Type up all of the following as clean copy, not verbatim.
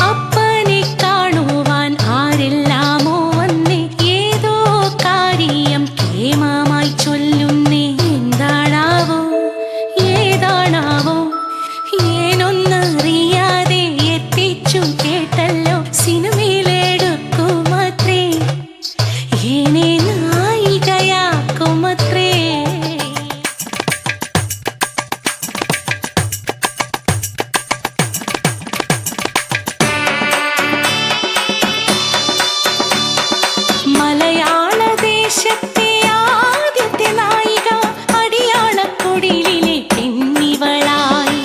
അപ്പനെ കാണുവാൻ ആരെല്ലാമോ വന്നേ, ഏതോ കാര്യം കേമമായി ചൊല്ലുന്നേ. എന്താണാവോ ഏതാണാവോ ഏനൊന്നറിയാതെ എത്തിച്ചു കേട്ടല്ലോ സിനിമയിലെടുക്കുമത്രേ, ഏനെ നായികയാക്കുമത്രേ. മലയാള ദേശത്തെ ആദ്യത്തെ നായിക അടിയാളക്കുടിലിലെ പെണ്ണിവളായി.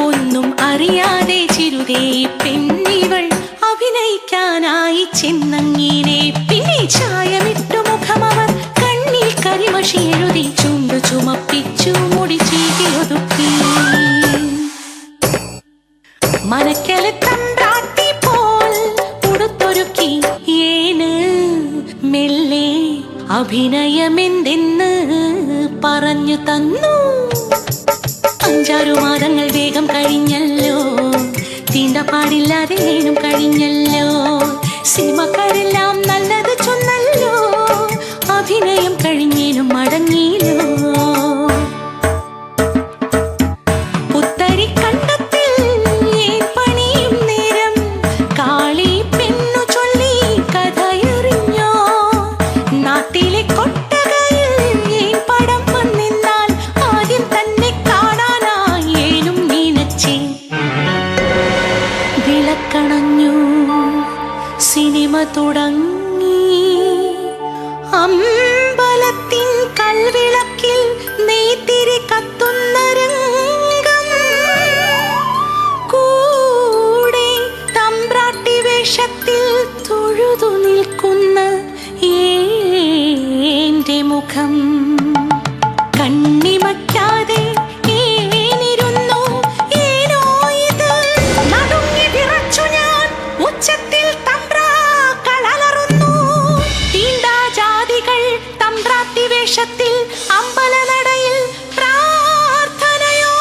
ഒന്നും അറിയാതെ ചിരുതേ പെണ്ണിവൾ അഭിനയിക്കാനായി ചെന്നങ്ങിനെ. പിന്നെ ചായമിട്ടു മുഖമവർ കണ്ണിൽ കരിമഷി എഴുതി ചുണ്ടു ചുമപ്പിച്ചു മുടി ചീകിയൊതുക്കി. മനക്കല തമ്പ്രാട്ടി പോൽ ഉടുത്തൊരുക്കി ഏന് മെല്ലെ അഭിനയമെന്തെന്ന് പറഞ്ഞു തന്നു. 5-6 മാസങ്ങൾ വേഗം കഴിഞ്ഞല്ലോ, തീണ്ടപ്പാടില്ലാതെ ഏനും കഴിഞ്ഞല്ലോ. സിനിമക്കാരെല്ലാം നല്ലത് ചൊന്നല്ലോ, അഭിനയം കഴിഞ്ഞേനും മടങ്ങിയില്ലോ. പുത്തരി കണ്ടത്തിൽ ഏൻ പണിയും നേരം കാളി പെണ്ണു ചൊല്ലി കഥയറിഞ്ഞോ. നാട്ടിലെ കൊട്ടകയിൽ ഏൻ പടം വന്നിന്നാൽ ആദ്യം തന്നെ കാണാനായി ഏനും നീനച്ചേ. വിളക്കണഞ്ഞു സിനിമ തുടങ്ങി. അമ്പലത്തിൻ കൽവിളക്കിൽ നെയ്ത്തിരി കത്തുന്ന രംഗം, കൂടെ തമ്പ്രാട്ടി വേഷത്തിൽ തൊഴുതു നിൽക്കുന്ന ഏന്റെ മുഖം. കണ്ണിമയ്ക്കാതെ ഏനിരുന്നു, ഏനോ ഇത് നടുങ്ങി വിറച്ചു ഞാൻ. ഉച്ചത്തിൽ തമ്പ്രാക്കളലറുന്നു, തീണ്ടാജാതികൾ തമ്പ്രാട്ടി വേഷത്തിൽ അമ്പലനടയിൽ പ്രാർത്ഥനയോ.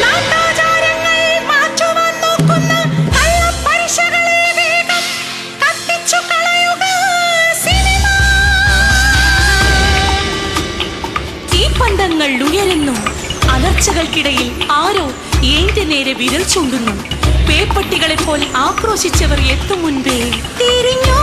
നാട്ടാചാരങ്ങൾ മാറ്റുവാൻ നോക്കുന്ന കള്ളപ്പരിശകളെ വേഗം കത്തിച്ചു കളയുക സിനിമ. തീപ്പന്തങ്ങൾ ഉയരുന്നു, അലർച്ചകൾക്കിടയിൽ ആരോ ഏന്റെ നേരെ വിരൽ ചൂണ്ടുന്നു. പേപ്പട്ടികളെ പോലെ ആക്രോശിച്ചവർ എത്തും മുൻപേ തിരിഞ്ഞോ